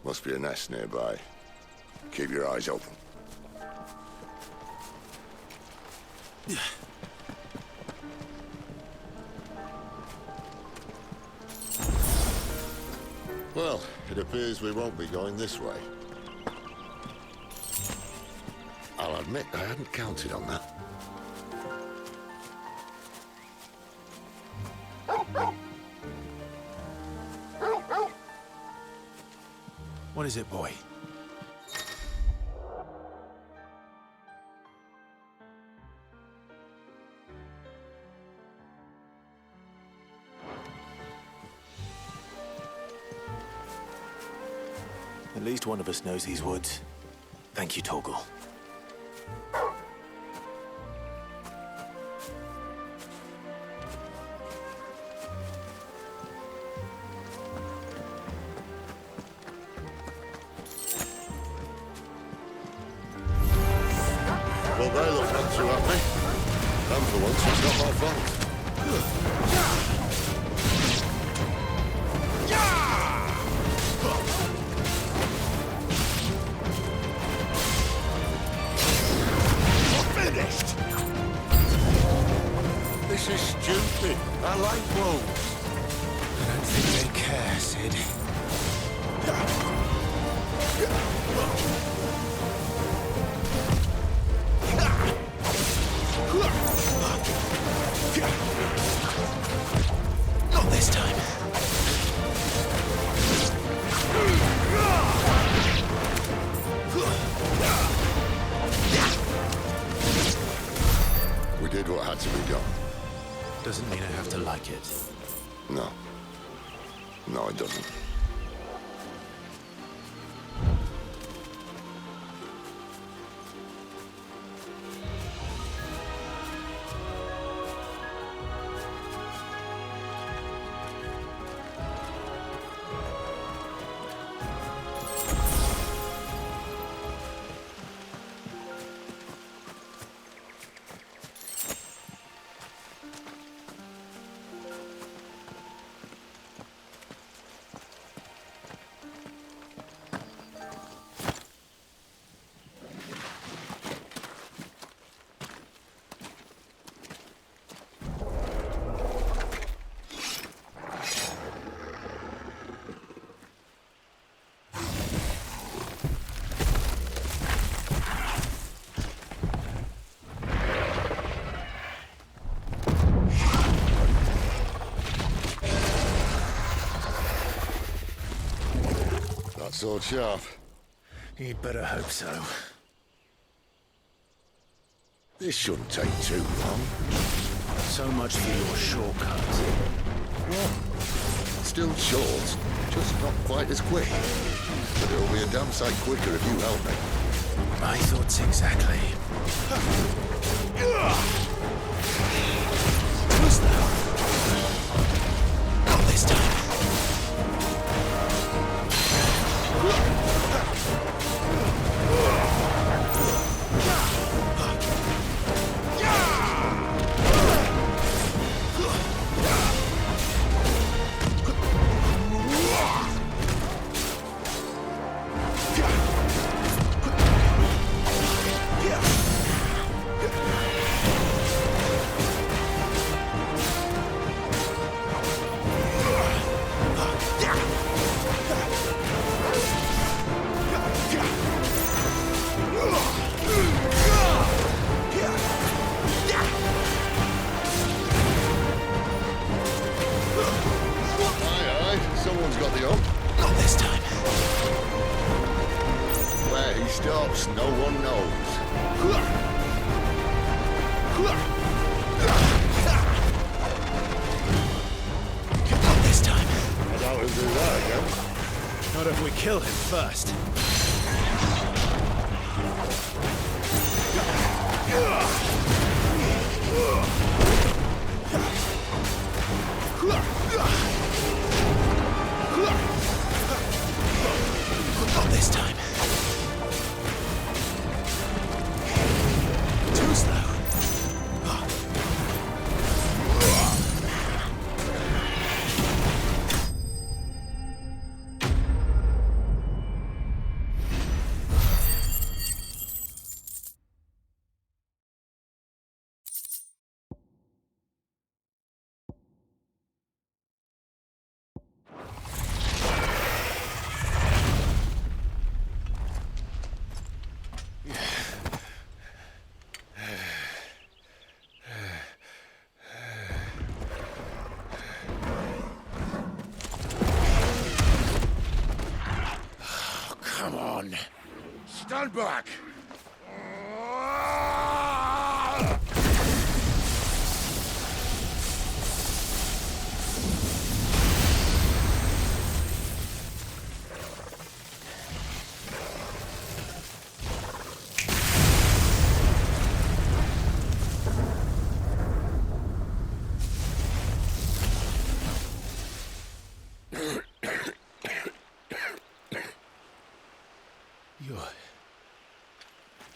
Must be a nest nearby. Keep your eyes open. Well, it appears we won't be going this way. I'll admit I hadn't counted on that. What is it, boy? At least one of us knows these woods. Thank you, Torgal. Well, they look not too happy. And for once, it's not my fault. Finished! This is stupid. I like wolves. I don't think they care, Sid. Not this time. We did what had to be done. Doesn't mean I have to like it. No. No, it doesn't. That sword sharp. You'd better hope so. This shouldn't take too long. So much for your shortcut. What? Still short, just not quite as quick. But it'll be a damn sight quicker if you help me. My thoughts exactly. Who's that? Not this time. Someone's got the hook. Not this time. Where he stops, no one knows. Not this time. I doubt he'll do that again. Not if we kill him first. Not this time. Too slow. Stand back!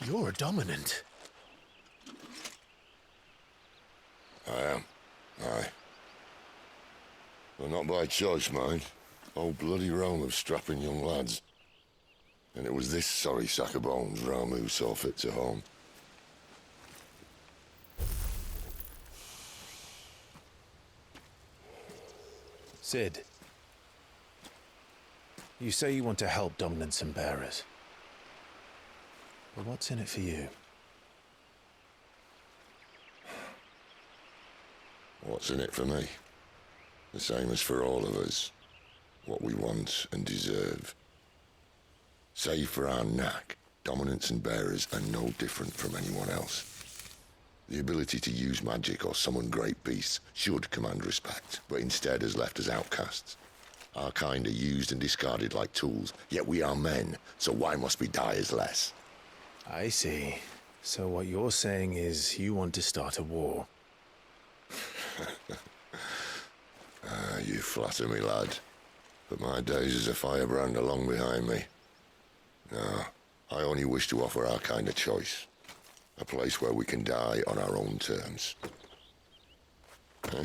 You're a dominant. I am. Aye. Well, not by choice, mind. Whole bloody realm of strapping young lads. And it was this sorry sack of bones Ramu saw fit to home. Sid, you say you want to help dominants and bearers. But what's in it for you? What's in it for me? The same as for all of us. What we want and deserve. Save for our knack, dominants and bearers are no different from anyone else. The ability to use magic or summon great beasts should command respect, but instead has left us outcasts. Our kind are used and discarded like tools, yet we are men, so why must we die as less? I see. So what you're saying is you want to start a war. You flatter me, lad. But my days as a firebrand are long behind me. No, I only wish to offer our kind a choice. A place where we can die on our own terms. Eh?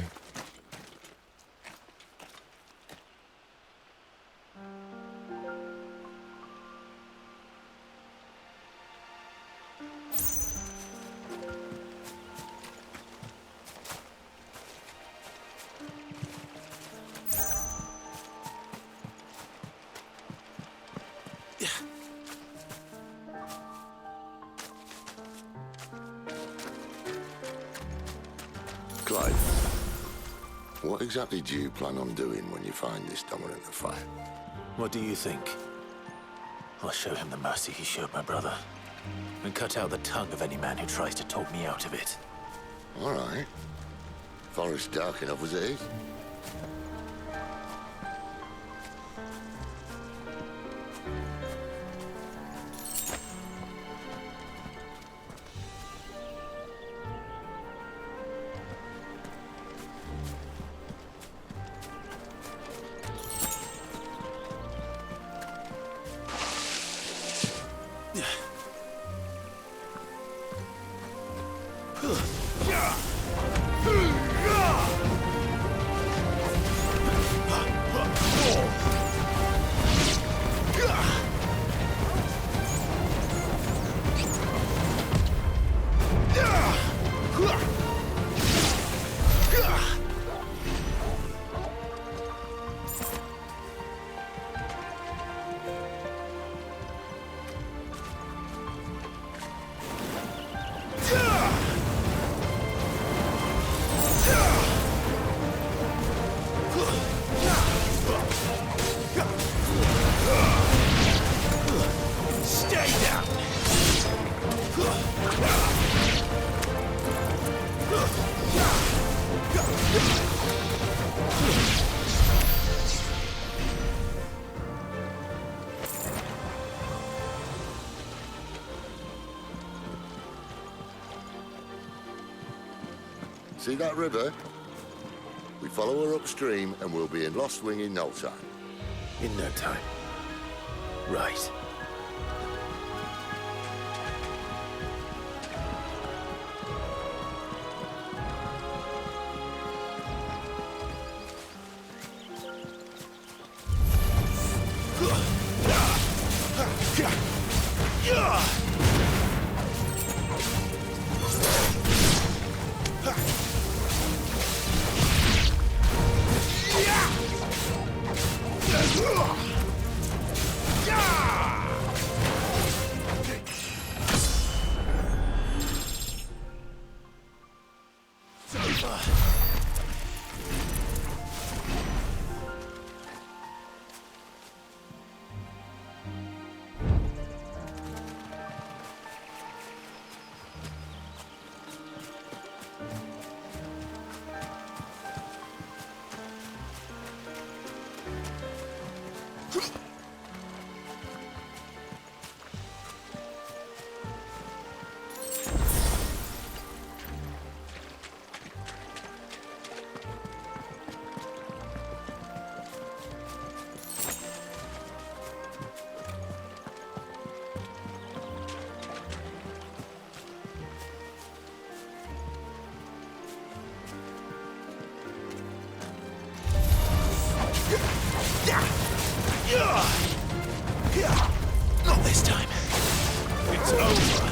Clive, what exactly do you plan on doing when you find this dominant of fire? What do you think? I'll show him the mercy he showed my brother. And cut out the tongue of any man who tries to talk me out of it. All right. Forest dark enough as it is. See that river? We follow her upstream and we'll be in Lost Wing in no time. In no time. Right. Not this time. It's over.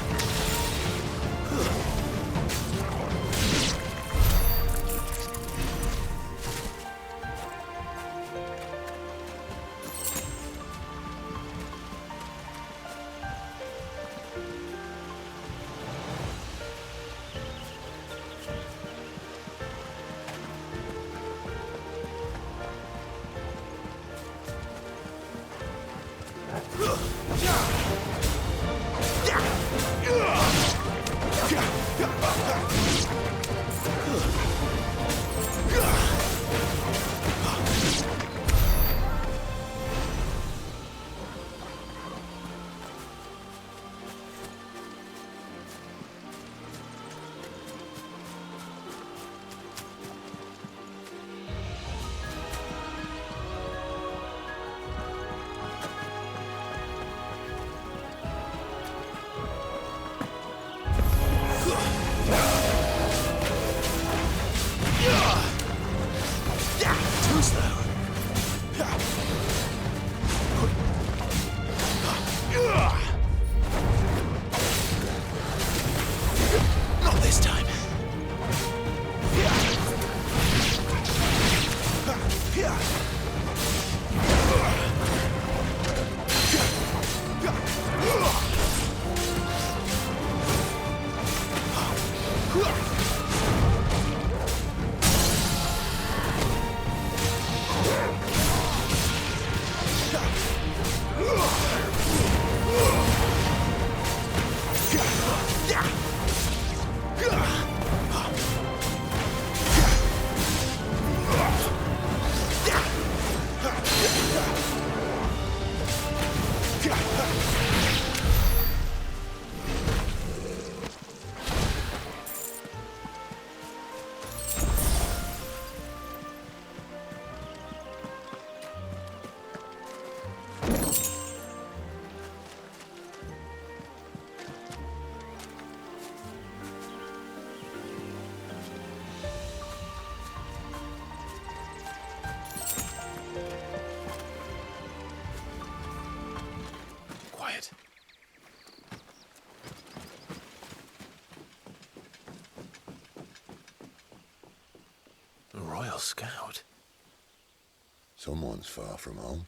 Not this time. Quiet. A Royal Scout. Someone's far from home.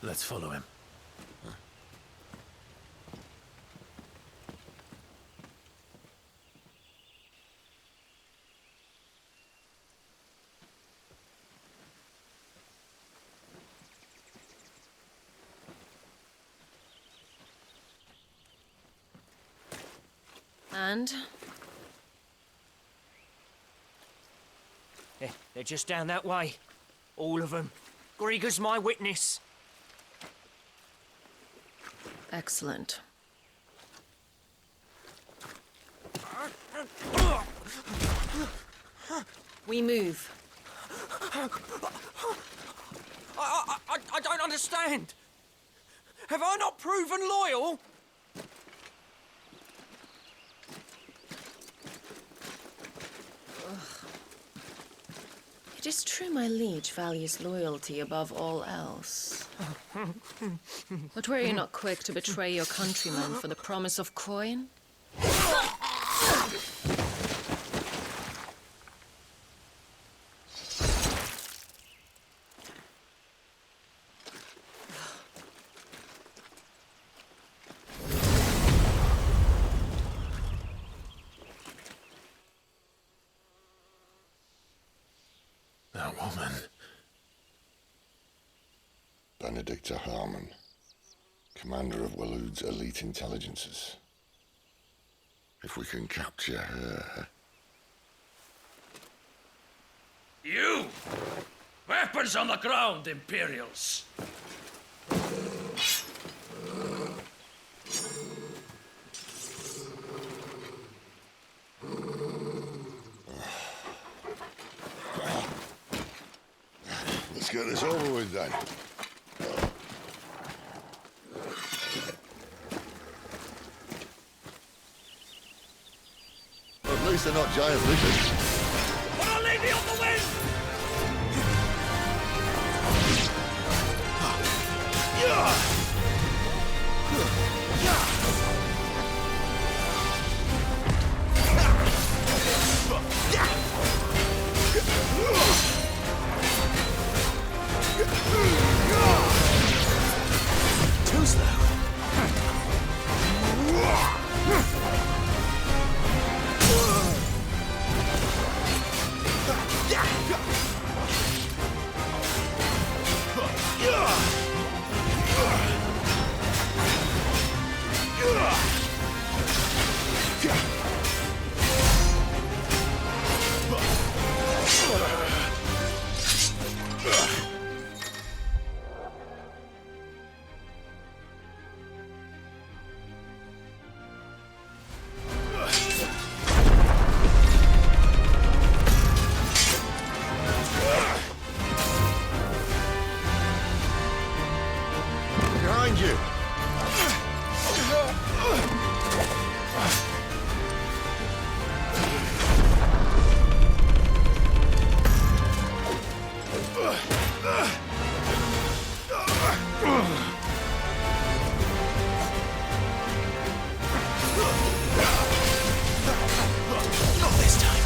Let's follow him. And? They're just down that way. All of them. Grieger's my witness. Excellent. We move. I don't understand. Have I not proven loyal? It is true my liege values loyalty above all else. But were you not quick to betray your countrymen for the promise of coin? That woman. Benedicta Harmon, commander of Waloed's elite intelligences. If we can capture her... You! Weapon Papers on the ground, Imperials! Let's get this over with then. At least they're not giant lizards. For Our Lady of the Wind! Too slow. Behind you! Not this time.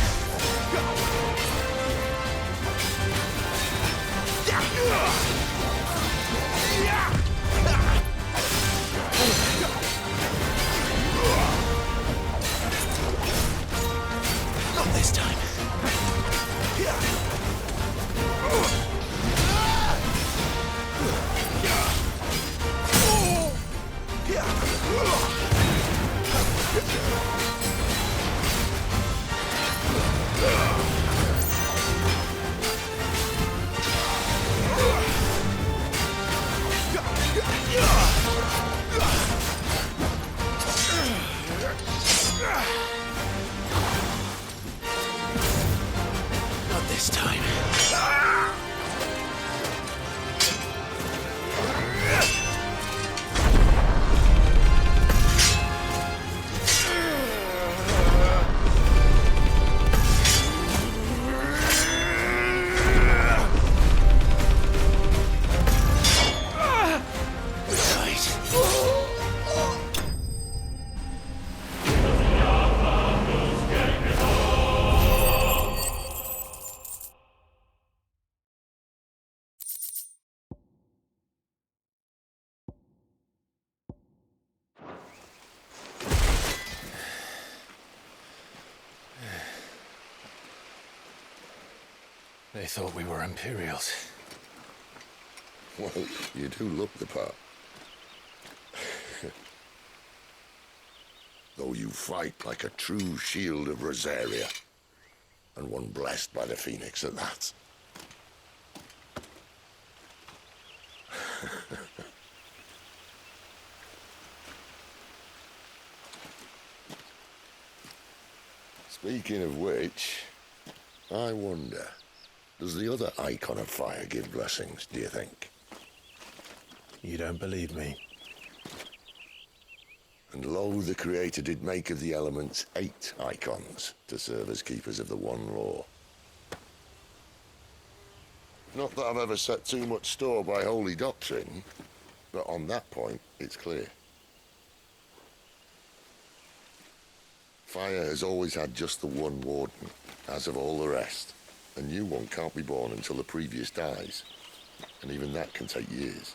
Not this time. Not this time. They thought we were Imperials. Well, you do look the part. Though you fight like a true shield of Rosaria. And one blessed by the Phoenix at that. Speaking of which, I wonder, does the other Icon of Fire give blessings, do you think? You don't believe me? And lo, the Creator did make of the elements 8 icons to serve as keepers of the one law. Not that I've ever set too much store by holy doctrine, but on that point, it's clear. Fire has always had just the one warden, as of all the rest. A new one can't be born until the previous dies, and even that can take years.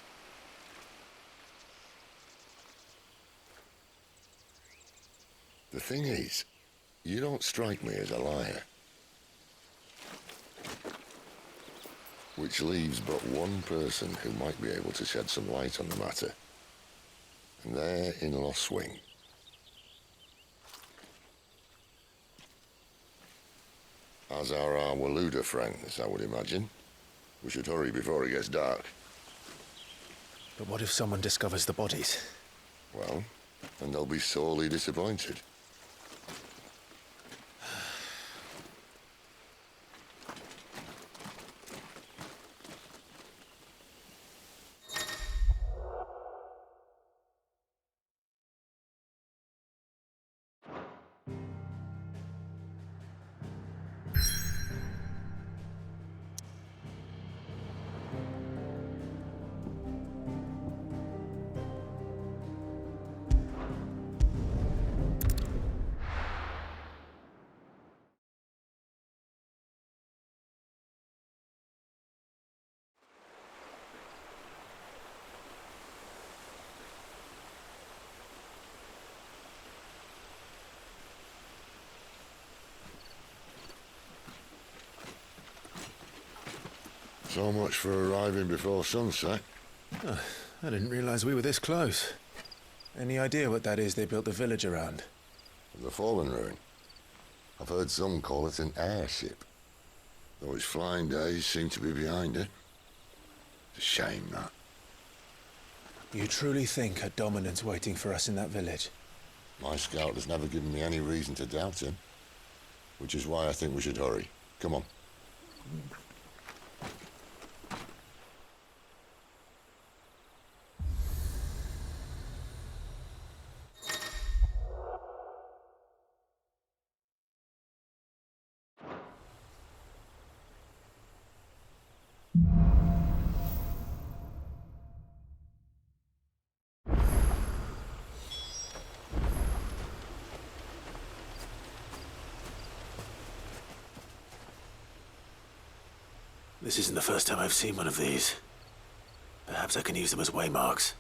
The thing is, you don't strike me as a liar. Which leaves but one person who might be able to shed some light on the matter. And they're in Lostwing. As are our Waluda friends, I would imagine. We should hurry before it gets dark. But what if someone discovers the bodies? Well, then they'll be sorely disappointed. So much for arriving before sunset. I didn't realize we were this close. Any idea what that is they built the village around? The fallen ruin. I've heard some call it an airship. Though its flying days seem to be behind it. It's a shame, that. You truly think a dominant's waiting for us in that village? My scout has never given me any reason to doubt him. Which is why I think we should hurry. Come on. This isn't the first time I've seen one of these. Perhaps I can use them as waymarks.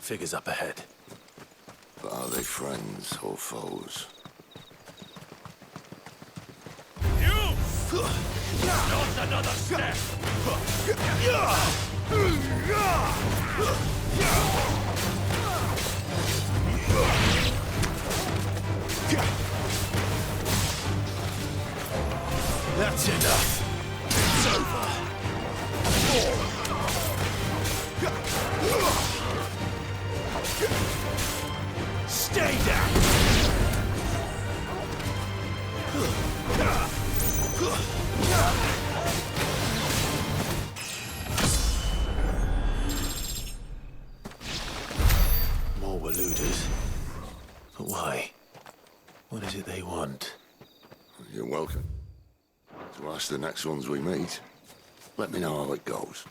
Figures up ahead. But are they friends or foes? You! Not another step! That's enough! It's over! Stay down! More Waluders. But why? What is it they want? You're welcome. To ask the next ones we meet. Let me know how it goes.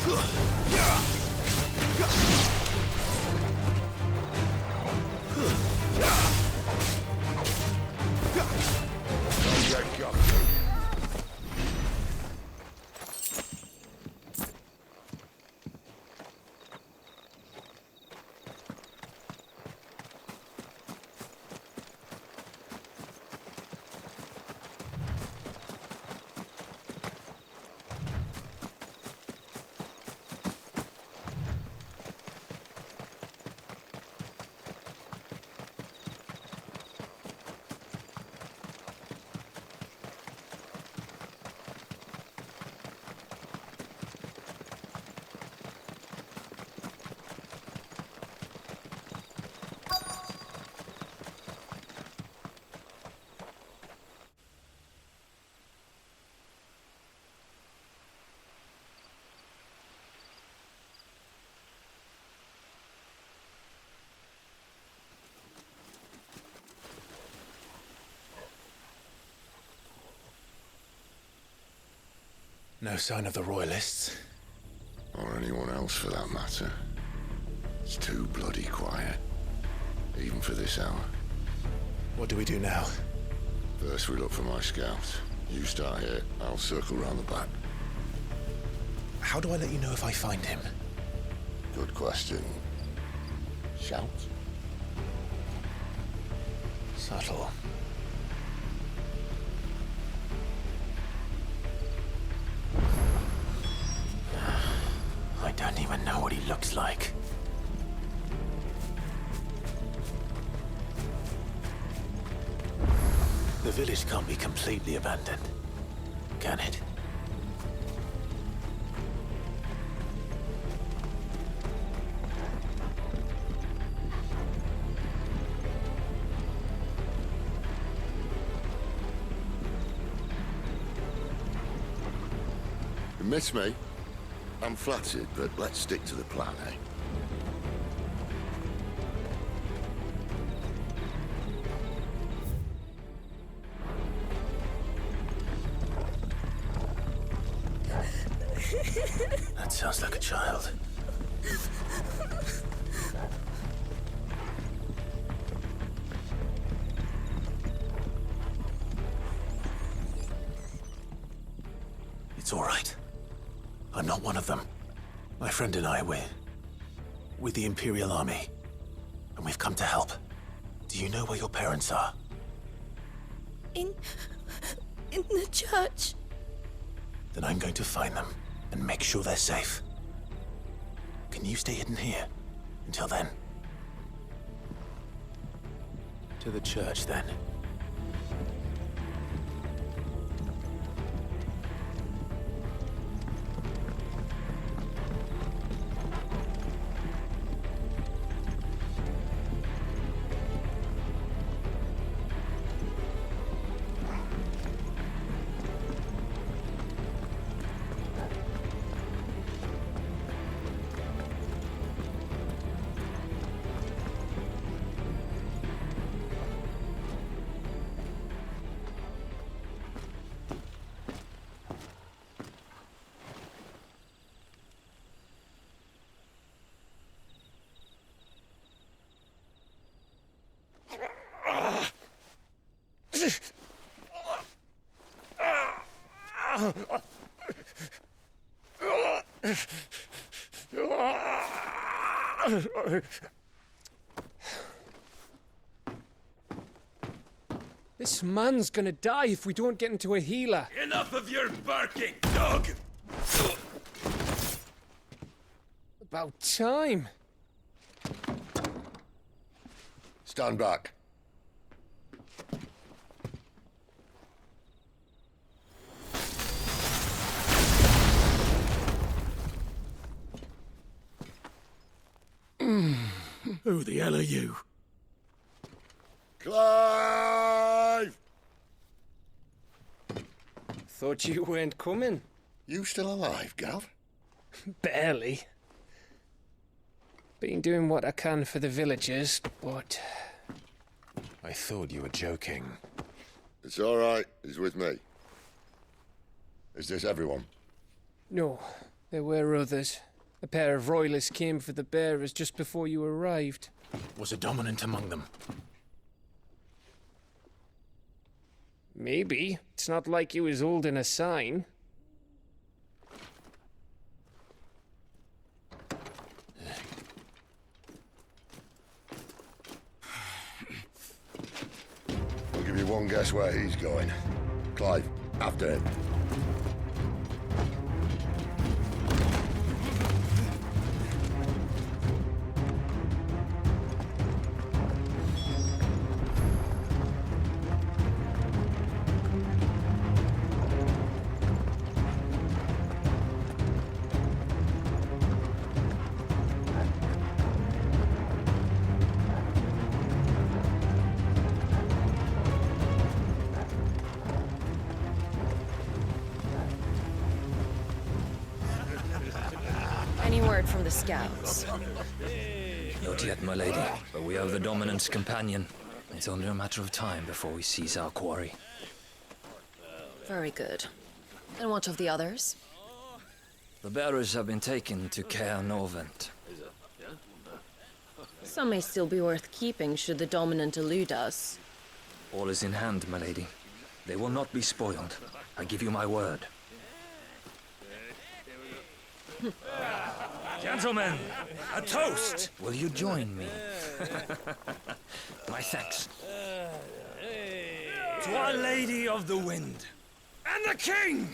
Don't get got. No sign of the Royalists. Or anyone else for that matter. It's too bloody quiet. Even for this hour. What do we do now? First we look for my scout. You start here, I'll circle round the back. How do I let you know if I find him? Good question. Shout? Subtle. I don't even know what he looks like. The village can't be completely abandoned, can it? You miss me? I'm flattered, but let's stick to the plan, eh? That sounds like a child. It's all right. I'm not one of them. My friend and I, we're with the Imperial Army. And we've come to help. Do you know where your parents are? In the church. Then I'm going to find them and make sure they're safe. Can you stay hidden here until then? To the church, then. This man's gonna die if we don't get into a healer. Enough of your barking, dog! About time. Stand back. Who the hell are you? Clive! Thought you weren't coming. You still alive, Gav? Barely. Been doing what I can for the villagers, but I thought you were joking. It's all right. He's with me. Is this everyone? no. There were others. A pair of royalists came for the bearers just before you arrived. Was a dominant among them? Maybe. It's not like he was holding a sign. I'll give you one guess where he's going. Clive, after him. Any word from the scouts? Not yet, my lady, but we have the Dominant's companion. It's only a matter of time before we seize our quarry. Very good. And what of the others? The bearers have been taken to Caer Norvent. Some may still be worth keeping should the Dominant elude us. All is in hand, my lady. They will not be spoiled. I give you my word. Gentlemen, a toast! Will you join me? My thanks. To Our Lady of the Wind. And the King!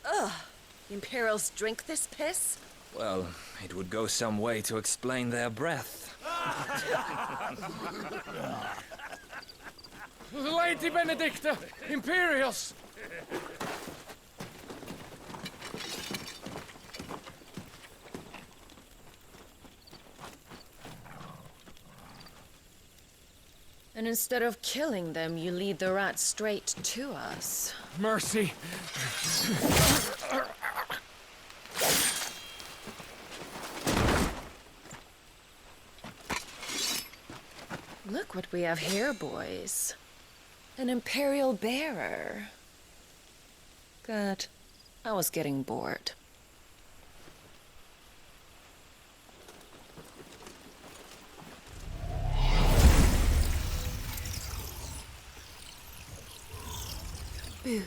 The Imperials drink this piss? Well, it would go some way to explain their breath. Lady Benedicta! Imperials! And instead of killing them, you lead the rats straight to us. Mercy! Look what we have here, boys. An Imperial bearer. Good. I was getting bored. Boo.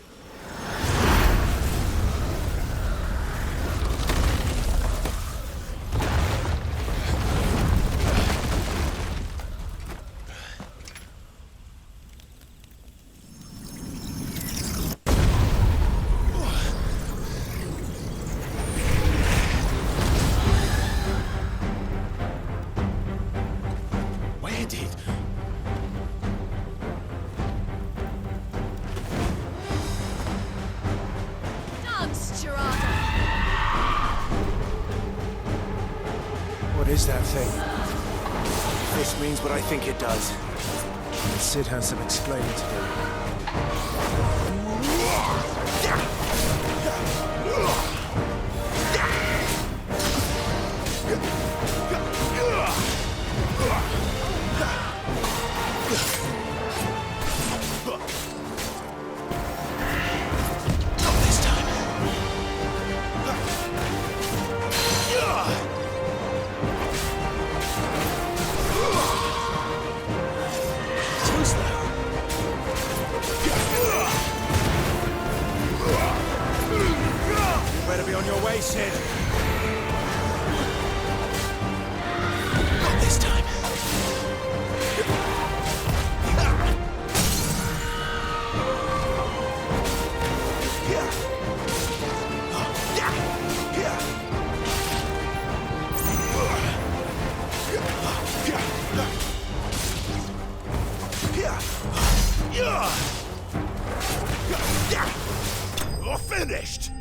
Where did... What is that thing? If this means what I think it does, Sid has some explaining to do. Not this time. Too slow. You better be on your way, Sid. Not this time. You're finished!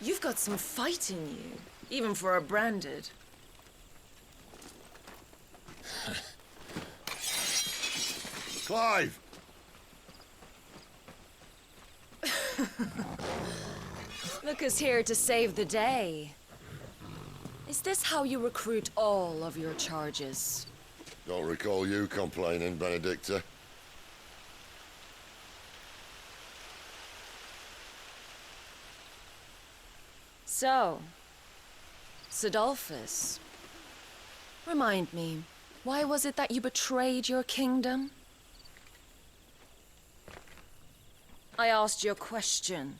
You've got some fight in you, even for a branded. Clive! Look who's here to save the day. Is this how you recruit all of your charges? Don't recall you complaining, Benedicta. So, Sidolphus, remind me, why was it that you betrayed your kingdom? I asked you a question,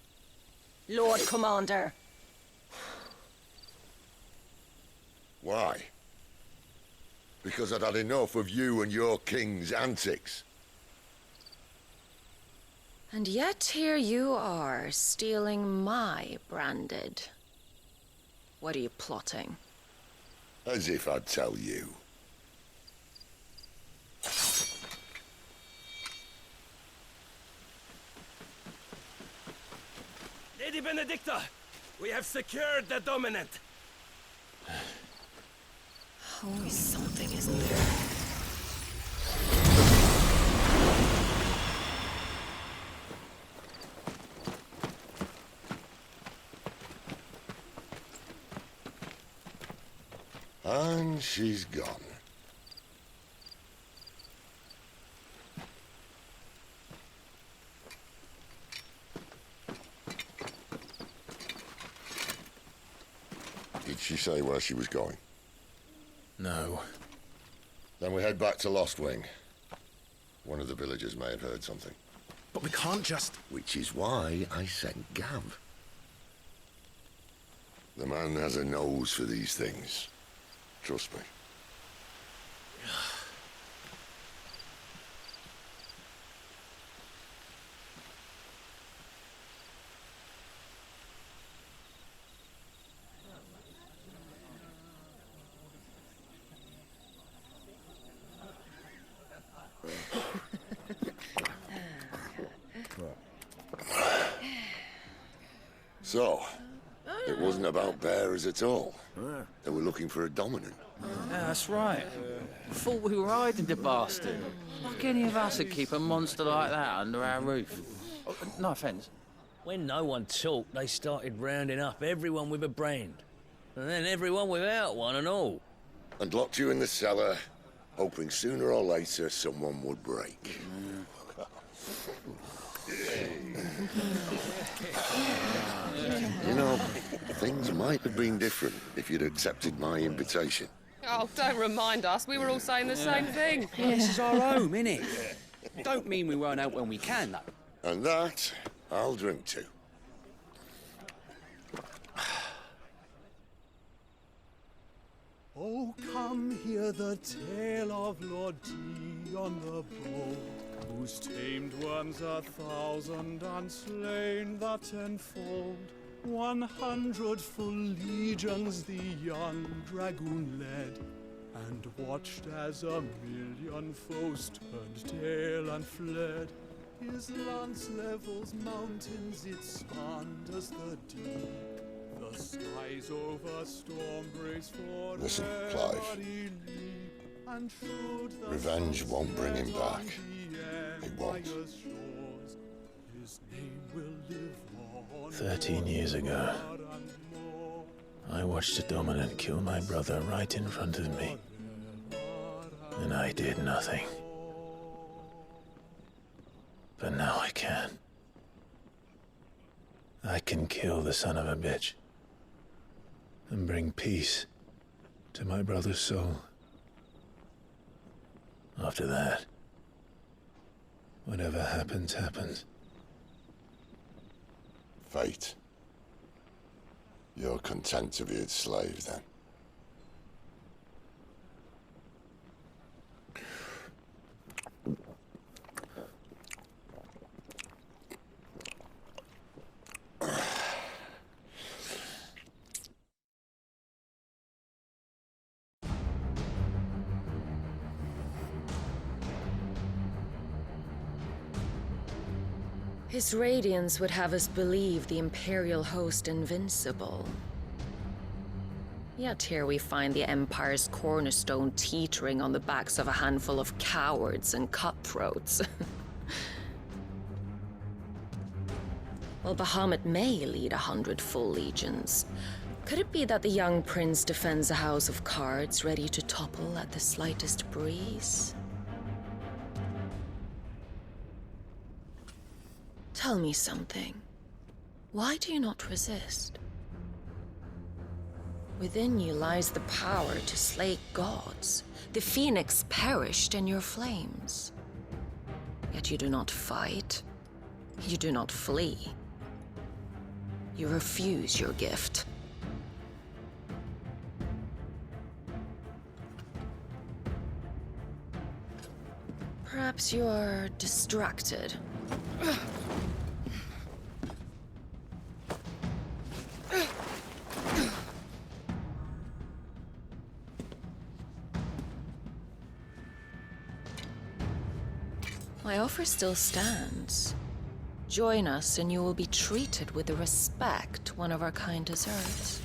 Lord Commander. Why? Because I'd had enough of you and your king's antics. And yet here you are, stealing my branded. What are you plotting? As if I'd tell you. Lady Benedicta, we have secured the Dominant. Always something, isn't there? And she's gone. Did she say where she was going? No. Then we head back to Lost Wing. One of the villagers may have heard something. But we can't just... Which is why I sent Gav. The man has a nose for these things. Trust me. So, it wasn't about bearers at all. They were looking for a dominant. Yeah, that's right. Thought we were hiding the bastard. Like any of us would keep a monster like that under our roof. Oh, no offence. When no one talked, they started rounding up everyone with a brand. And then everyone without one and all. And locked you in the cellar, hoping sooner or later someone would break. You know, things might have been different if you'd accepted my invitation. Oh, don't remind us. We were all saying the same thing. This is our home, innit? Don't mean we won't out when we can, though. And that, I'll drink to. Oh, come hear the tale of Lord Dion the Bold, who's tamed worms 1,000 and slain the 10-fold. 100 full legions the young dragoon led, and watched as 1,000,000 foes turned tail and fled. His lance levels mountains, it sanders the deep. The skies over storm breaks for Listen, Clive. Revenge won't bring him back. It won't. 13 years ago, I watched a dominant kill my brother right in front of me. And I did nothing. But now I can. I can kill the son of a bitch. And bring peace to my brother's soul. After that, whatever happens, happens. Fate. You're content to be its slave, then? His radiance would have us believe the Imperial host invincible. Yet here we find the Empire's cornerstone teetering on the backs of a handful of cowards and cutthroats. Well, Bahamut may lead 100 full legions. Could it be that the young prince defends a house of cards ready to topple at the slightest breeze? Tell me something. Why do you not resist? Within you lies the power to slay gods. The phoenix perished in your flames. Yet you do not fight. You do not flee. You refuse your gift. Perhaps you are distracted. My offer still stands. Join us and you will be treated with the respect one of our kind deserves.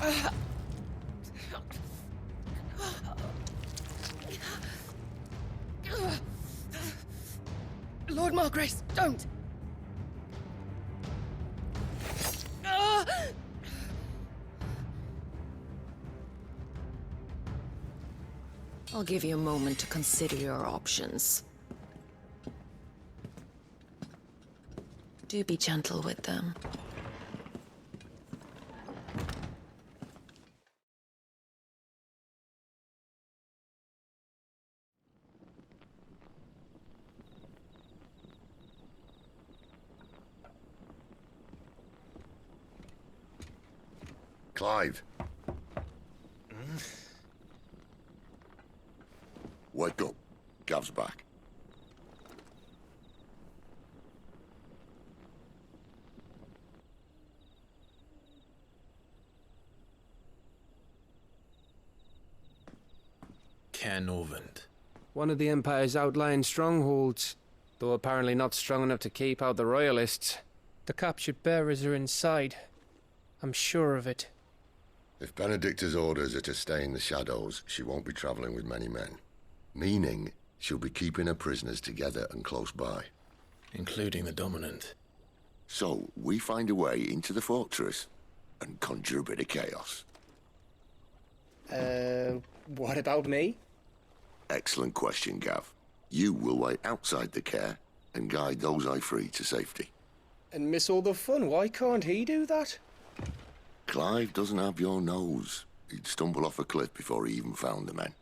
Lord Margrace, don't! I'll give you a moment to consider your options. Do be gentle with them. Clive. Wake up. Gav's back. Caernarvon. One of the Empire's outlying strongholds, though apparently not strong enough to keep out the Royalists. The captured bearers are inside. I'm sure of it. If Benedicta's orders are to stay in the shadows, she won't be traveling with many men. Meaning, she'll be keeping her prisoners together and close by. Including the Dominant. So, we find a way into the fortress and conjure a bit of chaos. What about me? Excellent question, Gav. You will wait outside the care and guide those I free to safety. And miss all the fun. Why can't he do that? Clive doesn't have your nose. He'd stumble off a cliff before he even found the men.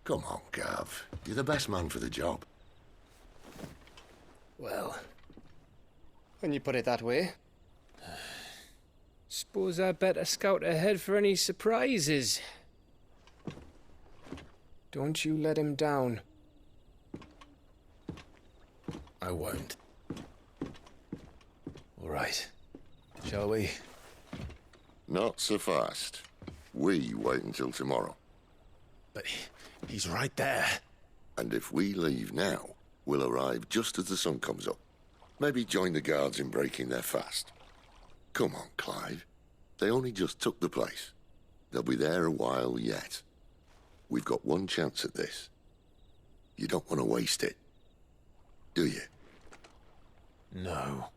Come on, Gav. You're the best man for the job. Well, when you put it that way. Suppose I better scout ahead for any surprises. Don't you let him down. I won't. All right. Shall we? Not so fast. We wait until tomorrow. But he's right there. And if we leave now, we'll arrive just as the sun comes up. Maybe join the guards in breaking their fast. Come on, Clive. They only just took the place. They'll be there a while yet. We've got one chance at this. You don't want to waste it, do you? No.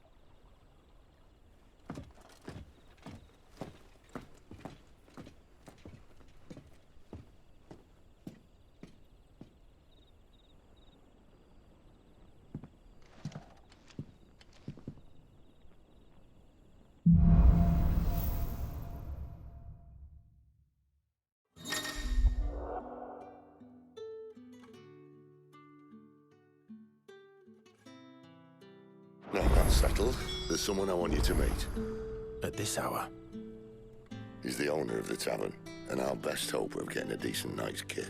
Now that's settled. There's someone I want you to meet. At this hour? He's the owner of the tavern, and our best hope of getting a decent night's kip.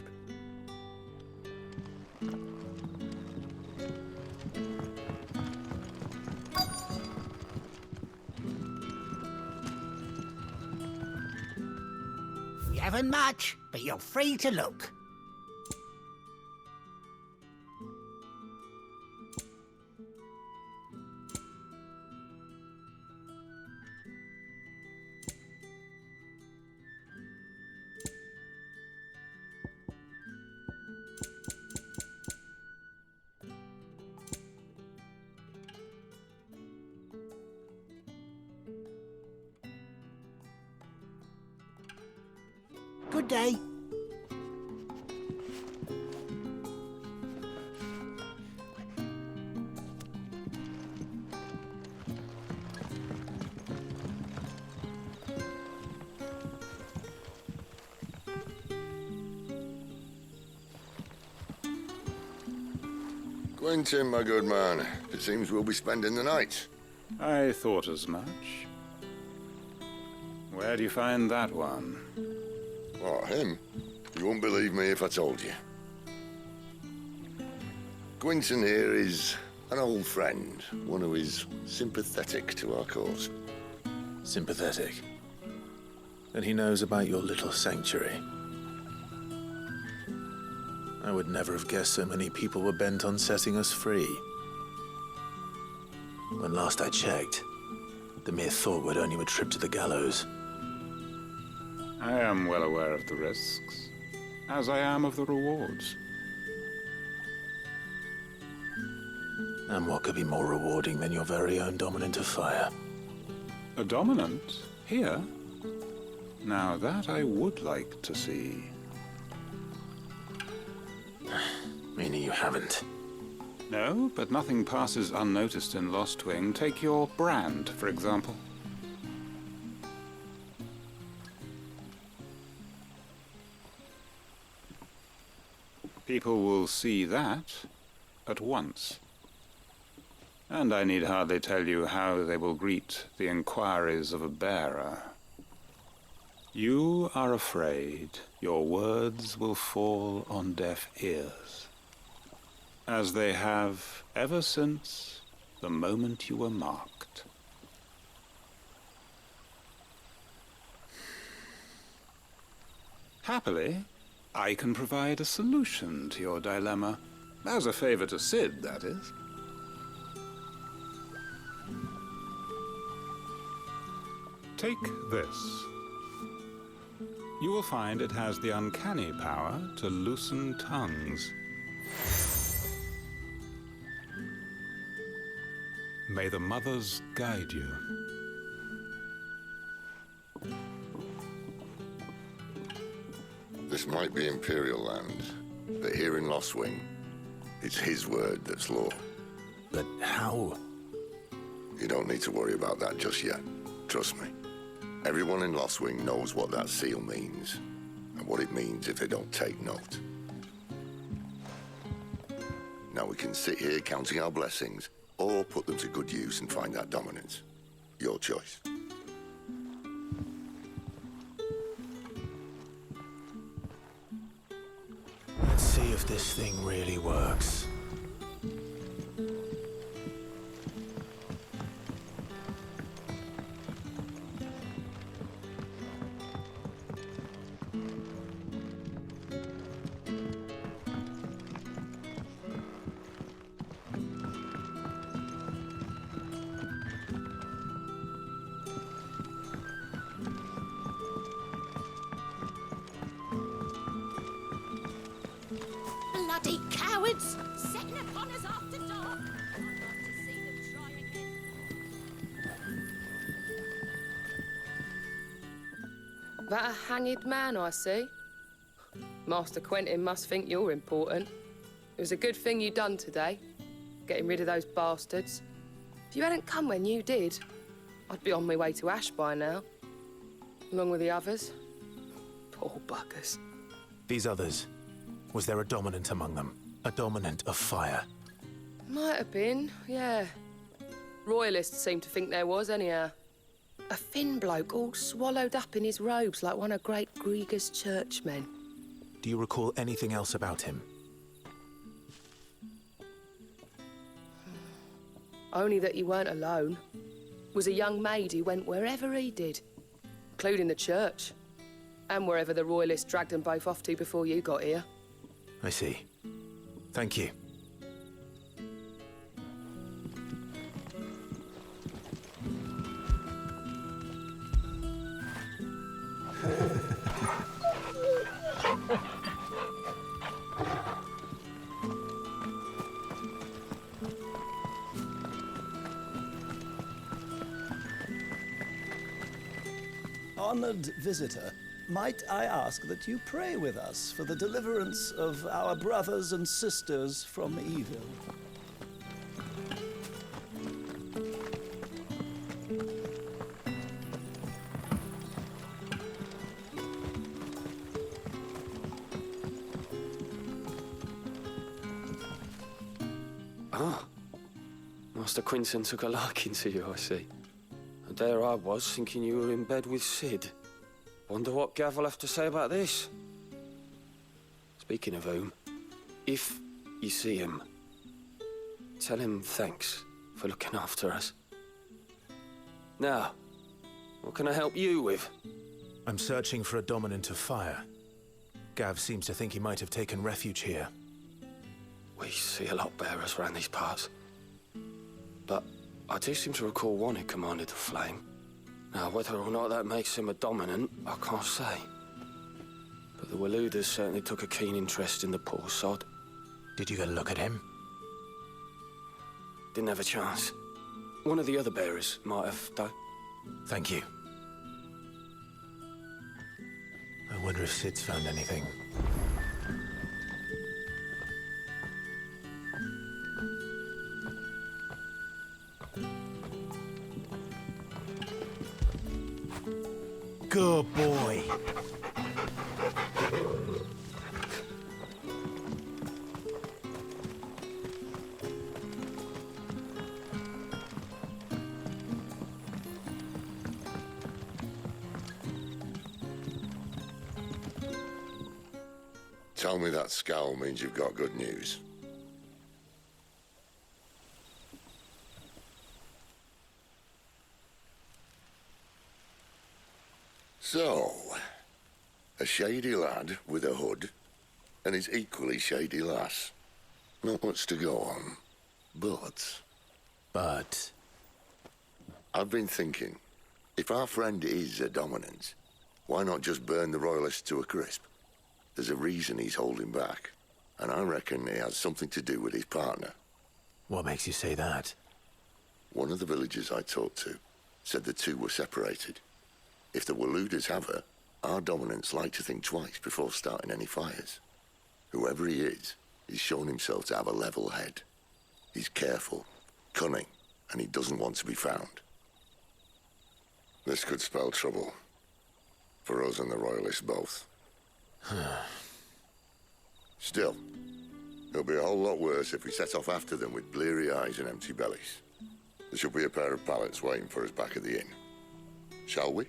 We haven't much, but you're free to look. Good day. Quentin, my good man, it seems we'll be spending the night. I thought as much. Where do you find that one? Oh, him? You wouldn't believe me if I told you. Quentin here is an old friend, one who is sympathetic to our cause. Sympathetic. And he knows about your little sanctuary. I would never have guessed so many people were bent on setting us free. When last I checked, the mere thought would earn you a trip to the gallows. I am well aware of the risks, as I am of the rewards. And what could be more rewarding than your very own dominant of fire? A dominant? Here? Now that I would like to see. Meaning you haven't? No, but nothing passes unnoticed in Lostwing. Take your brand, for example. People will see that at once. And I need hardly tell you how they will greet the inquiries of a bearer. You are afraid your words will fall on deaf ears, as they have ever since the moment you were marked. Happily, I can provide a solution to your dilemma, as a favor to Cid, that is. Take this. You will find it has the uncanny power to loosen tongues. May the mothers guide you. This might be Imperial land, but here in Lostwing, it's his word that's law. But how? You don't need to worry about that just yet. Trust me. Everyone in Lostwing knows what that seal means, and what it means if they don't take note. Now we can sit here counting our blessings, or put them to good use and find that dominance. Your choice. Let's see if this thing really works. Bloody cowards! Setting upon us after dark! I'd like to see them try again. That a hanged man I see? Master Quentin must think you're important. It was a good thing you done today, getting rid of those bastards. If you hadn't come when you did, I'd be on my way to Ash by now, along with the others. Poor buggers. These others, was there a dominant among them? A dominant of fire? Might have been, yeah. Royalists seem to think there was, anyhow. A thin bloke all swallowed up in his robes like one of great Grieger's churchmen. Do you recall anything else about him? Only that he weren't alone. Was a young maid who went wherever he did, including the church, and wherever the Royalists dragged them both off to before you got here. I see. Thank you. Honored visitor, might I ask that you pray with us for the deliverance of our brothers and sisters from evil? Ah, Master Quinton took a liking to you, I see. And there I was, thinking you were in bed with Sid. Wonder what Gav will have to say about this. Speaking of whom, if you see him, tell him thanks for looking after us. Now, what can I help you with? I'm searching for a dominant of fire. Gav seems to think he might have taken refuge here. We see a lot bearers around these parts. But I do seem to recall one who commanded the flame. Now, whether or not that makes him a dominant, I can't say. But the Waluders certainly took a keen interest in the poor sod. Did you get a look at him? Didn't have a chance. One of the other bearers might have, though. Thank you. I wonder if Sid's found anything. Good boy. Tell me that scowl means you've got good news. So, a shady lad with a hood, and his equally shady lass. Not much to go on, but... But? I've been thinking, if our friend is a dominant, why not just burn the Royalists to a crisp? There's a reason he's holding back, and I reckon he has something to do with his partner. What makes you say that? One of the villagers I talked to said the two were separated. If the Waluders have her, our dominants like to think twice before starting any fires. Whoever he is, he's shown himself to have a level head. He's careful, cunning, and he doesn't want to be found. This could spell trouble. For us and the Royalists both. Still, it'll be a whole lot worse if we set off after them with bleary eyes and empty bellies. There should be a pair of pallets waiting for us back at the inn. Shall we?